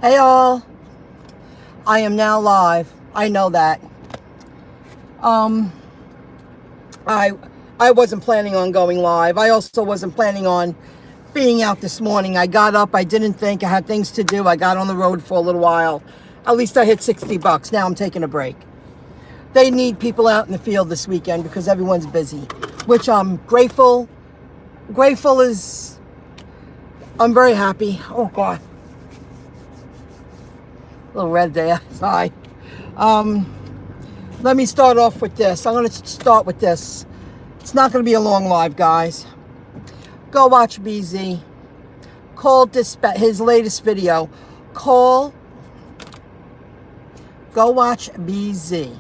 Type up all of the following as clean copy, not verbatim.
Hey all, I am now live. I know that. I wasn't planning on going live. I also wasn't planning on being out this morning. I got up, I didn't think, I had things to do. I got on the road for a little while. At least I hit 60 bucks. Now I'm taking a break. They need people out in the field this weekend because everyone's busy, which I'm grateful. I'm very happy. Oh God. A little red there, sorry. Let me start off with this. I'm going to start with this. It's not going to be a long live, guys. Go watch BZ. Call Dispatch, his latest video. Go watch BZ.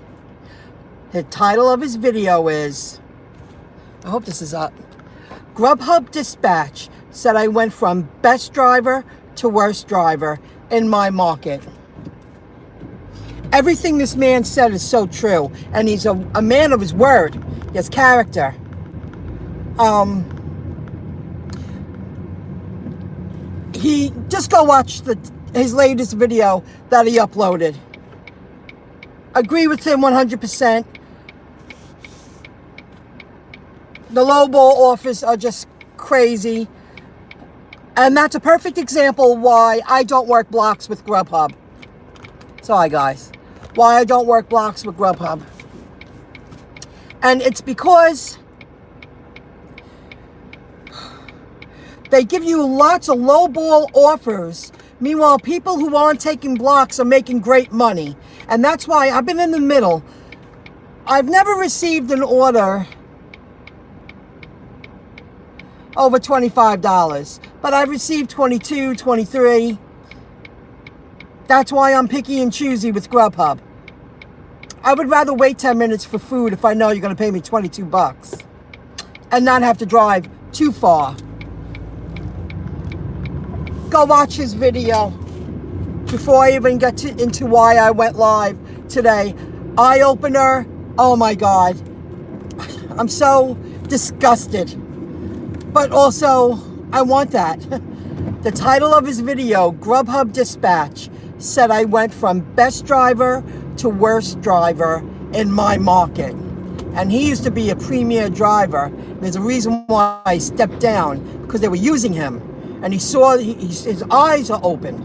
The title of his video is, I hope this is up. Grubhub Dispatch said I went from best driver to worst driver in my market. Everything this man said is so true, and he's a man of his word. He has character. He just go watch his latest video that he uploaded. Agree with him 100%. The lowball offers are just crazy, and that's a perfect example why I don't work blocks with Grubhub. Sorry, guys. Why I don't work blocks with Grubhub. And it's because they give you lots of lowball offers. Meanwhile, people who aren't taking blocks are making great money. And that's why I've been in the middle. I've never received an order over $25, but I've received 22, 23. That's why I'm picky and choosy with Grubhub. I would rather wait 10 minutes for food if I know you're going to pay me 22 bucks and not have to drive too far. Go watch his video before I even get into why I went live today. Eyeopener, oh my God. I'm so disgusted. But also, I want that. The title of his video, Grubhub Dispatch, said I went from best driver to worst driver in my market. And he used to be a premier driver. There's a reason why I stepped down, because they were using him. And he saw his eyes are open.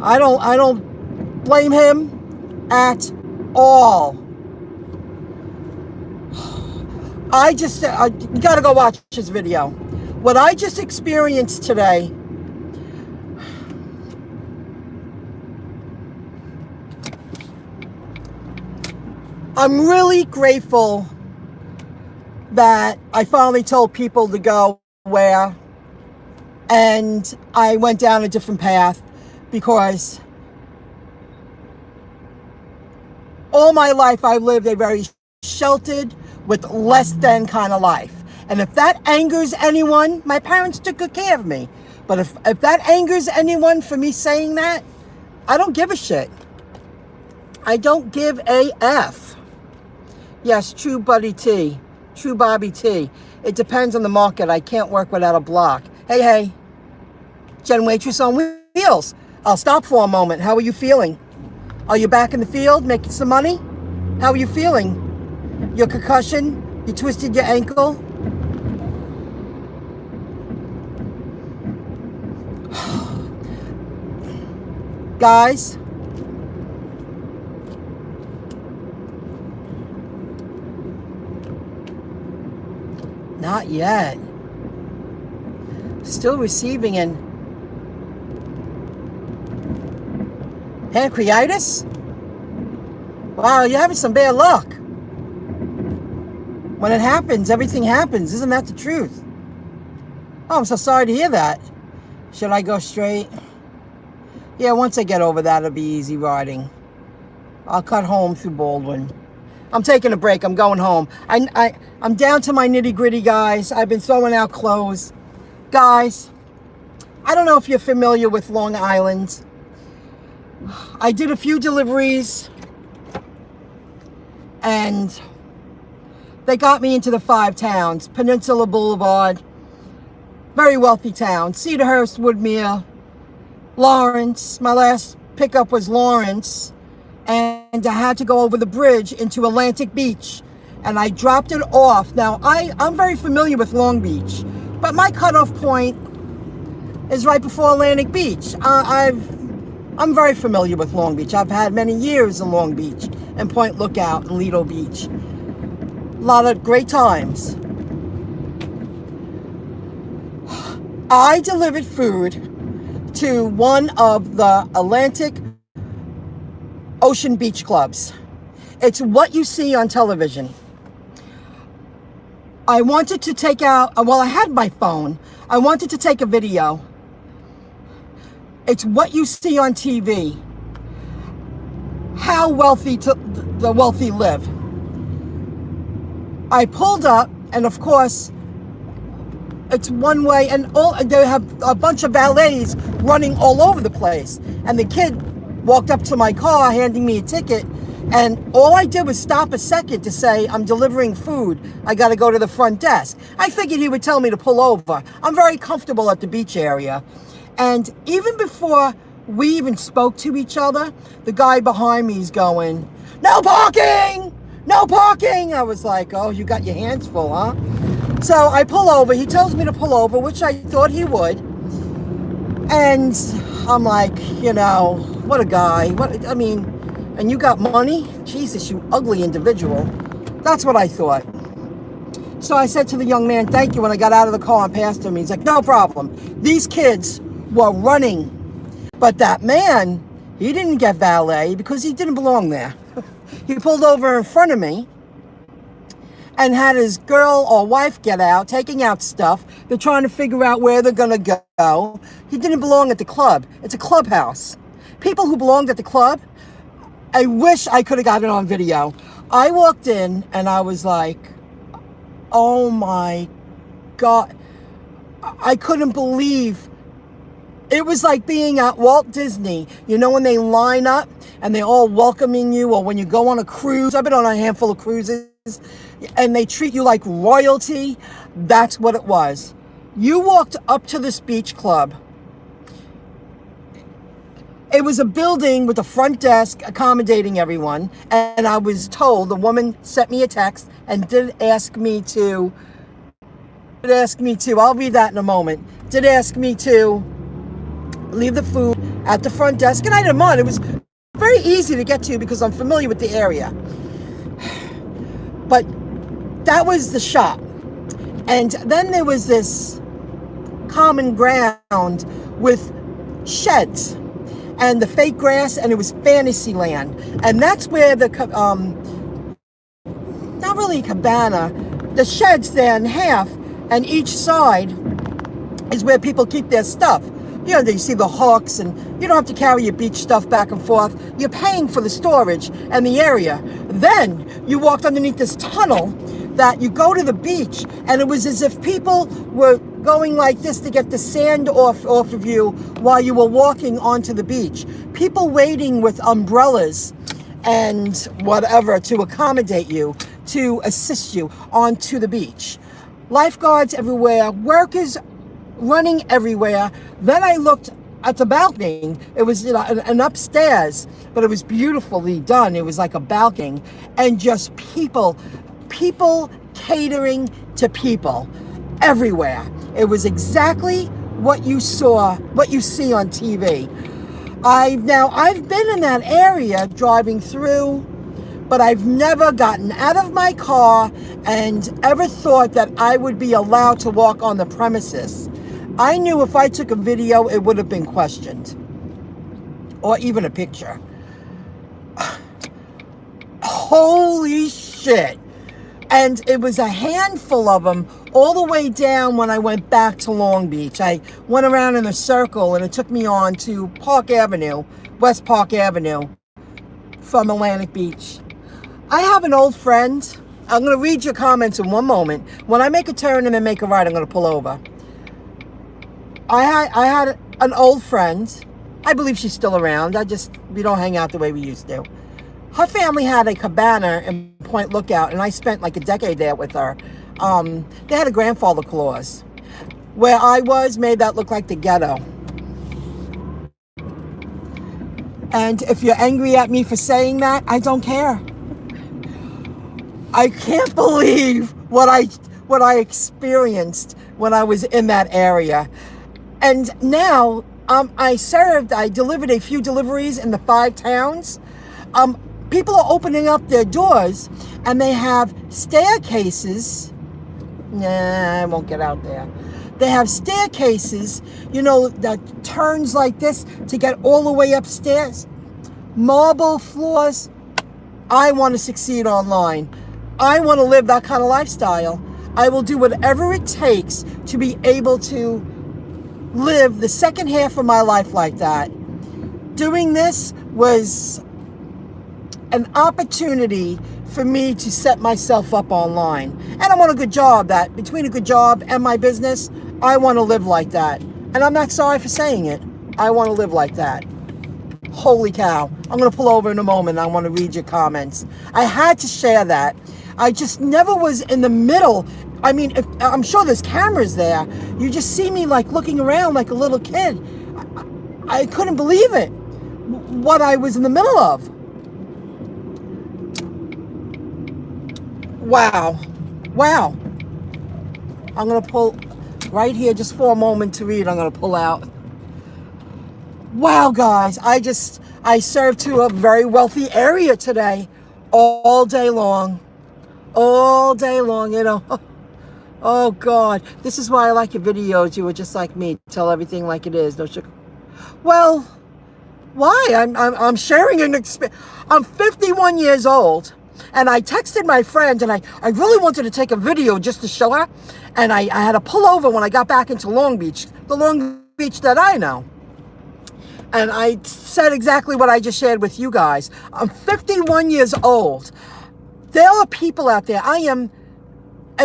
I don't blame him at all. You gotta go watch his video. What I just experienced today, I'm really grateful that I finally told people to go where, and I went down a different path, because all my life I lived a very sheltered, with less than kind of life. And if that angers anyone, my parents took good care of me. But if that angers anyone for me saying that, I don't give a shit. I don't give a F. Yes, true Buddy T. True Bobby T. It depends on the market. I can't work without a block. Hey. Jen Waitress on Wheels. I'll stop for a moment. How are you feeling? Are you back in the field making some money? How are you feeling? Your concussion? You twisted your ankle? Guys, not yet. Still receiving an pancreatitis? Wow, you're having some bad luck. When it happens, everything happens. Isn't that the truth? Oh, I'm so sorry to hear that. Should I go straight? Yeah, once I get over that, it'll be easy riding. I'll cut home through Baldwin. I'm taking a break. I'm going home. I'm down to my nitty-gritty, guys. I've been throwing out clothes. Guys, I don't know if you're familiar with Long Island. I did a few deliveries, and they got me into the 5 towns. Peninsula Boulevard, very wealthy town. Cedarhurst, Woodmere, Lawrence. My last pickup was Lawrence. And I had to go over the bridge into Atlantic Beach. And I dropped it off. Now, I'm very familiar with Long Beach, but my cutoff point is right before Atlantic Beach. I'm very familiar with Long Beach. I've had many years in Long Beach and Point Lookout and Lido Beach. A lot of great times. I delivered food to one of the Atlantic Ocean Beach clubs. It's what you see on television. I wanted to take out, well, I had my phone. I wanted to take a video. It's what you see on TV. How wealthy the wealthy live. I pulled up, and of course, it's one way, and they have a bunch of valets running all over the place. And the kid walked up to my car, handing me a ticket, and all I did was stop a second to say, I'm delivering food. I got to go to the front desk. I figured he would tell me to pull over. I'm very comfortable at the beach area. And even before we even spoke to each other, the guy behind me is going, no parking! No parking! I was like, oh, you got your hands full, huh? So I pull over. He tells me to pull over, which I thought he would. And I'm like, you know, what a guy. And you got money? Jesus, you ugly individual. That's what I thought. So I said to the young man, thank you, when I got out of the car and passed him. He's like, no problem. These kids were running. But that man, he didn't get valet because he didn't belong there. He pulled over in front of me and had his girl or wife get out, taking out stuff. They're trying to figure out where they're going to go. He didn't belong at the club. It's a clubhouse. People who belonged at the club, I wish I could have got it on video. I walked in and I was like, oh my God. I couldn't believe. It was like being at Walt Disney. You know, when they line up and they're all welcoming you, or when you go on a cruise. I've been on a handful of cruises and they treat you like royalty. That's what it was. You walked up to this beach club. It was a building with a front desk accommodating everyone. And I was told, the woman sent me a text and did ask me to, I'll read that in a moment, did ask me to leave the food at the front desk. And I didn't mind. It was very easy to get to because I'm familiar with the area. But that was the shop. And then there was this common ground with sheds and the fake grass, and it was Fantasyland. And that's where the, not really a cabana, the sheds there in half, and each side is where people keep their stuff. You know, you see the hooks, and you don't have to carry your beach stuff back and forth. You're paying for the storage and the area. Then you walked underneath this tunnel that you go to the beach, and it was as if people were going like this to get the sand off of you while you were walking onto the beach. People waiting with umbrellas and whatever to accommodate you, to assist you onto the beach. Lifeguards everywhere, workers running everywhere. Then I looked at the balcony. It was, you know, an upstairs, but it was beautifully done. It was like a balcony, and just people catering to people everywhere. It was exactly what you saw, what you see on TV. I've been in that area driving through, but I've never gotten out of my car and ever thought that I would be allowed to walk on the premises. I knew if I took a video, it would have been questioned, or even a picture. Holy shit. And it was a handful of them all the way down when I went back to Long Beach. I went around in a circle and it took me on to Park Avenue, West Park Avenue from Atlantic Beach. I have an old friend. I'm going to read your comments in one moment. When I make a turn and then make a right, I'm going to pull over. I had an old friend. I believe she's still around. We don't hang out the way we used to. Her family had a cabana in Point Lookout, and I spent like a decade there with her. They had a grandfather clause. Where I was made that look like the Ghetto. And if you're angry at me for saying that, I don't care. I can't believe what I experienced when I was in that area. And now I delivered a few deliveries in the 5 towns. People are opening up their doors and they have staircases. Nah, I won't get out there. They have staircases, that turns like this to get all the way upstairs. Marble floors. I want to succeed online. I want to live that kind of lifestyle. I will do whatever it takes to be able to live the second half of my life like that. Doing this was an opportunity for me to set myself up online. And I want a good job that between a good job and my business, I want to live like that. And I'm not sorry for saying it. I want to live like that. Holy cow. I'm going to pull over in a moment. I want to read your comments. I had to share that. I just never was in the middle. I mean, I'm sure there's cameras there. You just see me like looking around like a little kid. I couldn't believe it. What I was in the middle of. Wow. I'm going to pull right here just for a moment to read. I'm going to pull out. Wow, guys. I served to a very wealthy area today. All day long. Oh, God. This is why I like your videos. You were just like me. Tell everything like it is. No sugar. Well, why? I'm sharing an experience. I'm 51 years old. And I texted my friend, and I really wanted to take a video just to show her. And I had to pull over when I got back into Long Beach, the Long Beach that I know. And I said exactly what I just shared with you guys. I'm 51 years old. There are people out there. And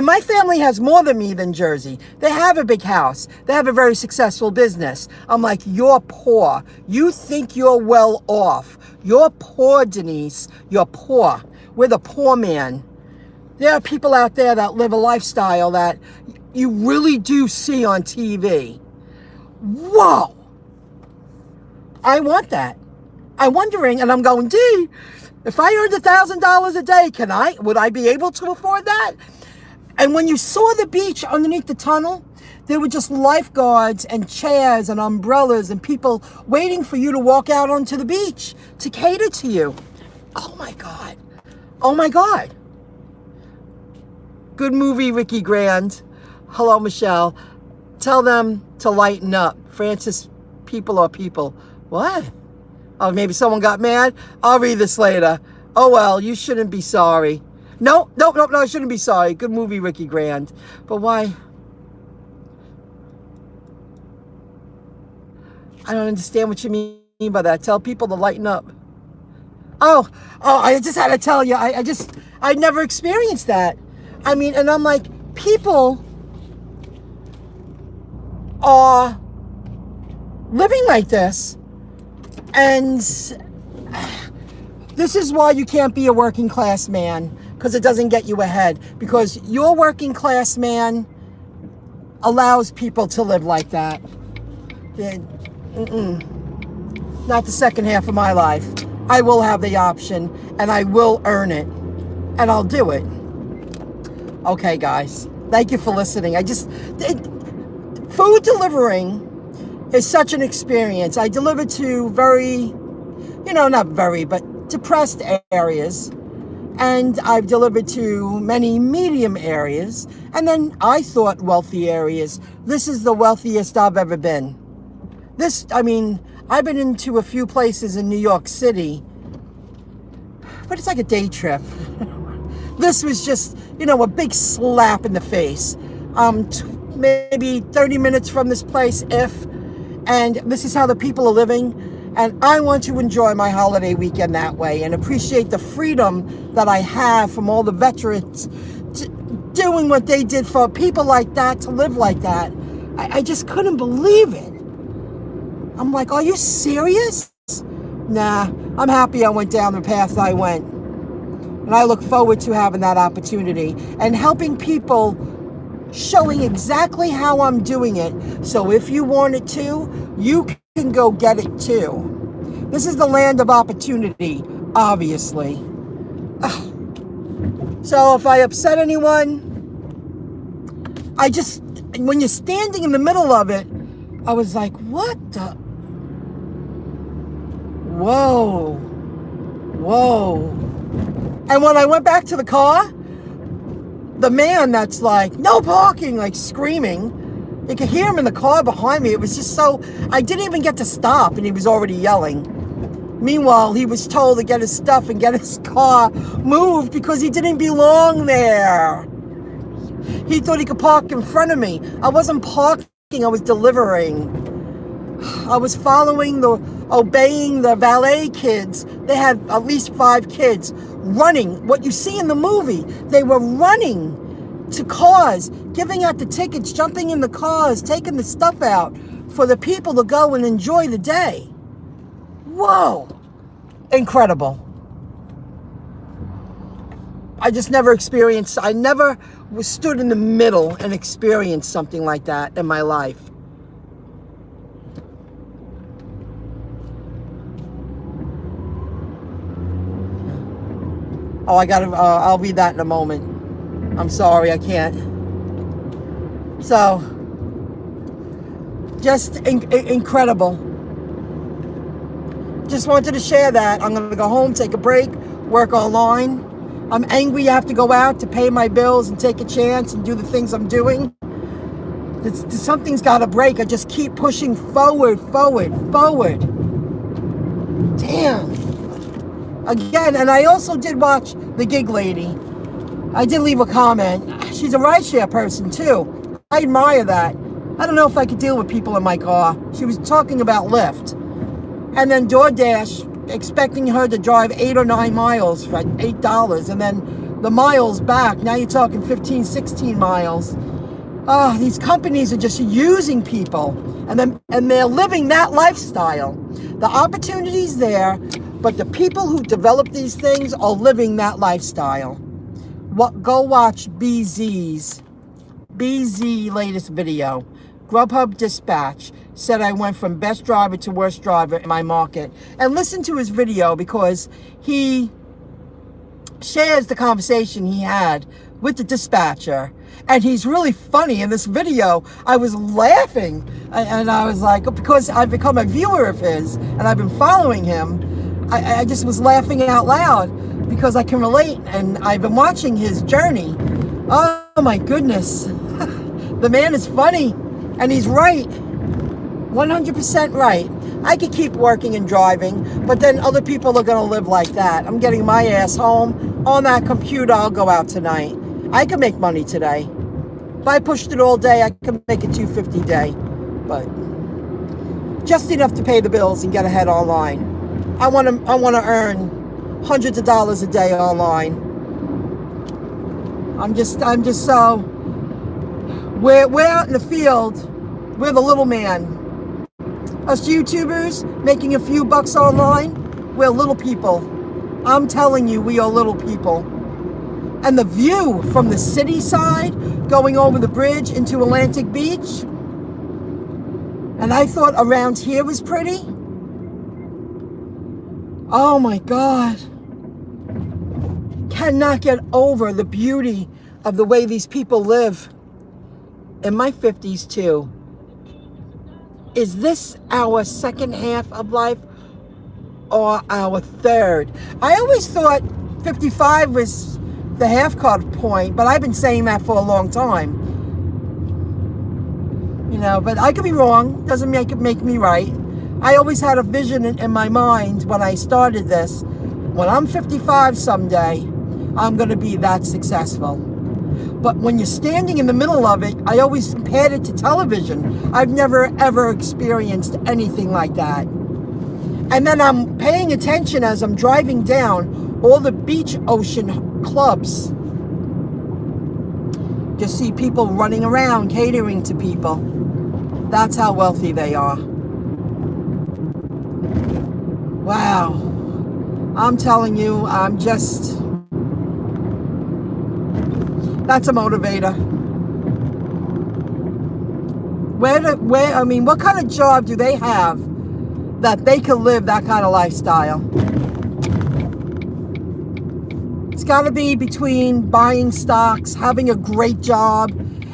my family has more than me than Jersey. They have a big house. They have a very successful business. I'm like, you're poor. You think you're well off. You're poor, Denise. You're poor. We're the poor man. There are people out there that live a lifestyle that you really do see on TV. Whoa. I want that. I'm wondering, and I'm going, gee, if I earned $1,000 a day, would I be able to afford that? And when you saw the beach underneath the tunnel, there were just lifeguards and chairs and umbrellas and people waiting for you to walk out onto the beach to cater to you. Oh my God. Oh my God. Good movie, Ricky Grand. Hello, Michelle. Tell them to lighten up. Francis, people are people. What? Oh, maybe someone got mad? I'll read this later. Oh, well, you shouldn't be sorry. No, I shouldn't be sorry. Good movie, Ricky Grand. But why? I don't understand what you mean by that. Tell people to lighten up. Oh, I just had to tell you. I never experienced that. I mean, and I'm like, people are living like this. And this is why you can't be a working class man, because it doesn't get you ahead. Because your working class man allows people to live like that. Not the second half of my life. I will have the option, and I will earn it, and I'll do it. Okay, guys. Thank you for listening. Food delivering is such an experience. I deliver to but depressed areas. And I've delivered to many medium areas. And then I thought wealthy areas. This is the wealthiest I've ever been. I've been into a few places in New York City, but it's like a day trip. This was just, a big slap in the face. Maybe 30 minutes from this place, and this is how the people are living. And I want to enjoy my holiday weekend that way and appreciate the freedom that I have from all the veterans doing what they did for people like that to live like that. I just couldn't believe it. I'm like, are you serious? Nah, I'm happy I went down the path I went. And I look forward to having that opportunity and helping people, showing exactly how I'm doing it. So if you want it too, you can go get it too. This is the land of opportunity, obviously. So if I upset anyone, when you're standing in the middle of it, I was like, what the? Whoa. And when I went back to the car, the man that's like, no parking, like screaming, you could hear him in the car behind me. It was just so, I didn't even get to stop and he was already yelling. Meanwhile, he was told to get his stuff and get his car moved because he didn't belong there. He thought he could park in front of me. I wasn't parking, I was delivering. I was obeying the valet kids. They had at least 5 kids running. What you see in the movie, they were running to cars, giving out the tickets, jumping in the cars, taking the stuff out for the people to go and enjoy the day. Whoa, incredible. I just never stood in the middle and experienced something like that in my life. Oh, I'll read that in a moment. I'm sorry, I can't. So, just incredible. Just wanted to share that. I'm going to go home, take a break, work online. I'm angry I have to go out to pay my bills and take a chance and do the things I'm doing. Something's got to break. I just keep pushing forward. Damn. Again, and I also did watch The Gig Lady. I did leave a comment. She's a rideshare person too. I admire that. I don't know if I could deal with people in my car. She was talking about Lyft. And then DoorDash, expecting her to drive 8 or 9 miles for $8. And then the miles back, now you're talking 15, 16 miles. These companies are just using people. And they're living that lifestyle. The opportunity's there. But the people who develop these things are living that lifestyle. Go watch BZ latest video. Grubhub Dispatch said I went from best driver to worst driver in my market. And listen to his video because he shares the conversation he had with the dispatcher. And he's really funny in this video. I was laughing. And I was like, because I've become a viewer of his and I've been following him, I just was laughing out loud because I can relate, and I've been watching his journey. Oh my goodness. The man is funny, and he's right. 100% right. I could keep working and driving, but then other people are going to live like that. I'm getting my ass home on that computer. I'll go out tonight. I can make money today. If I pushed it all day, I could make a $250 a day, but just enough to pay the bills and get ahead online. I want to earn hundreds of dollars a day online. I'm just so, we're out in the field. We're the little man. Us YouTubers making a few bucks online, we're little people. I'm telling you, we are little people. And the view from the city side, going over the bridge into Atlantic Beach, and I thought around here was pretty. Oh my God. Cannot get over the beauty of the way these people live. In my 50s too. Is this our second half of life or our third? I always thought 55 was the half cut point, but I've been saying that for a long time. You know, but I could be wrong. Doesn't make it make me right. I always had a vision in my mind when I started this. When I'm 55 someday, I'm going to be that successful. But when you're standing in the middle of it, I always compared it to television. I've never, ever experienced anything like that. And then I'm paying attention as I'm driving down all the beach ocean clubs. Just see people running around, catering to people. That's how wealthy they are. Wow. I'm telling you, I'm just... That's a motivator. What kind of job do they have that they can live that kind of lifestyle. It's got to be between buying stocks, having a great job,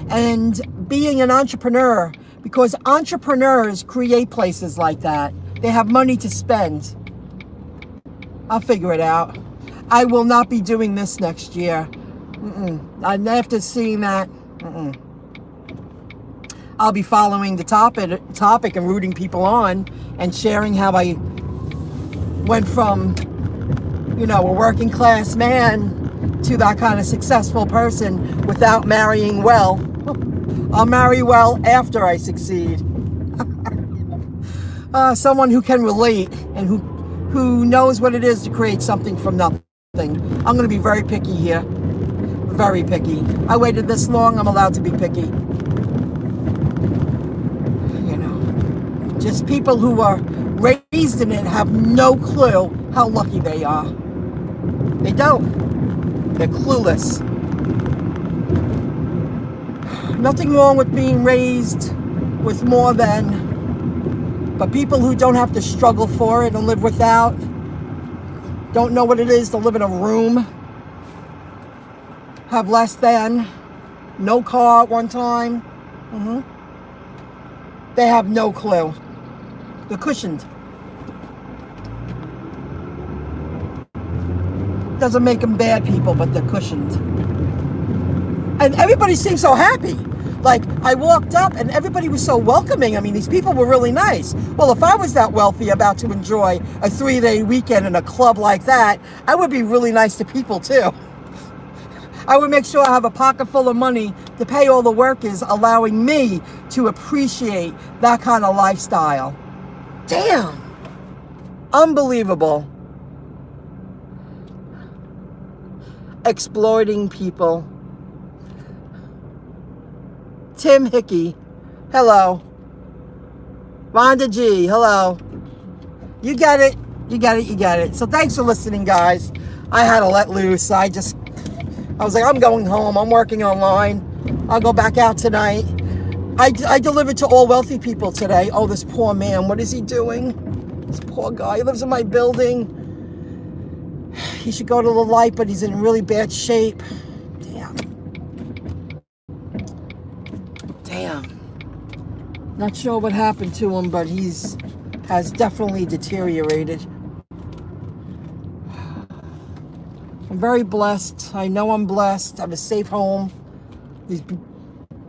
and being an entrepreneur, because entrepreneurs create places like that. They have money to spend. I'll figure it out. I will not be doing this next year. After seeing that, I'll be following the topic and rooting people on and sharing how I went from, a working class man to that kind of successful person without marrying well. I'll marry well after I succeed. Someone who can relate and who knows what it is to create something from nothing. I'm going to be very picky here. Very picky. I waited this long, I'm allowed to be picky. Just people who are raised in it have no clue how lucky they are. They don't. They're clueless. Nothing wrong with being raised with more than, but people who don't have to struggle for it and live without, don't know what it is to live in a room, have less than, no car at one time. They have no clue. They're cushioned. Doesn't make them bad people, but they're cushioned. And everybody seems so happy. Like, I walked up and everybody was so welcoming. I mean, these people were really nice. Well, if I was that wealthy, about to enjoy a 3-day weekend in a club like that, I would be really nice to people too. I would make sure I have a pocket full of money to pay all the workers, allowing me to appreciate that kind of lifestyle. Damn. Unbelievable. Exploiting people. Tim Hickey, hello. Rhonda G, hello. You get it. You get it. You get it. So thanks for listening, guys. I had to let loose. I was like, I'm going home. I'm working online. I'll go back out tonight. I delivered to all wealthy people today. Oh, this poor man. What is he doing? This poor guy. He lives in my building. He should go to the light, but he's in really bad shape. Damn. Not sure what happened to him, but has definitely deteriorated. I'm very blessed. I know I'm blessed. I have a safe home. These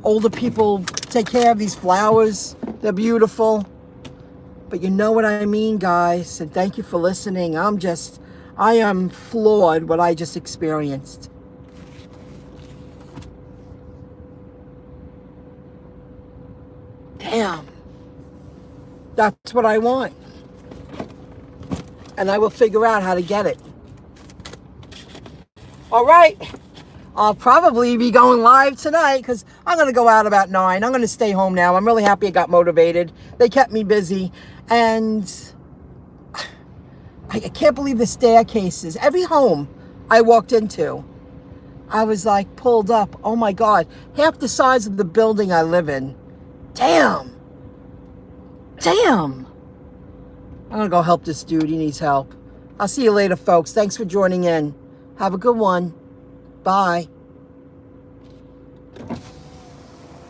older people take care of these flowers. They're beautiful. But you know what I mean, guys. And thank you for listening. I am floored what I just experienced. Damn. That's what I want. And I will figure out how to get it. All right. I'll probably be going live tonight because I'm going to go out about 9. I'm going to stay home now. I'm really happy I got motivated. They kept me busy. And I can't believe the staircases. Every home I walked into, I was like pulled up. Oh my God. Half the size of the building I live in. Damn. Damn. I'm going to go help this dude. He needs help. I'll see you later, folks. Thanks for joining in. Have a good one. Bye.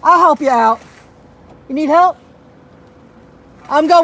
I'll help you out. You need help? I'm going.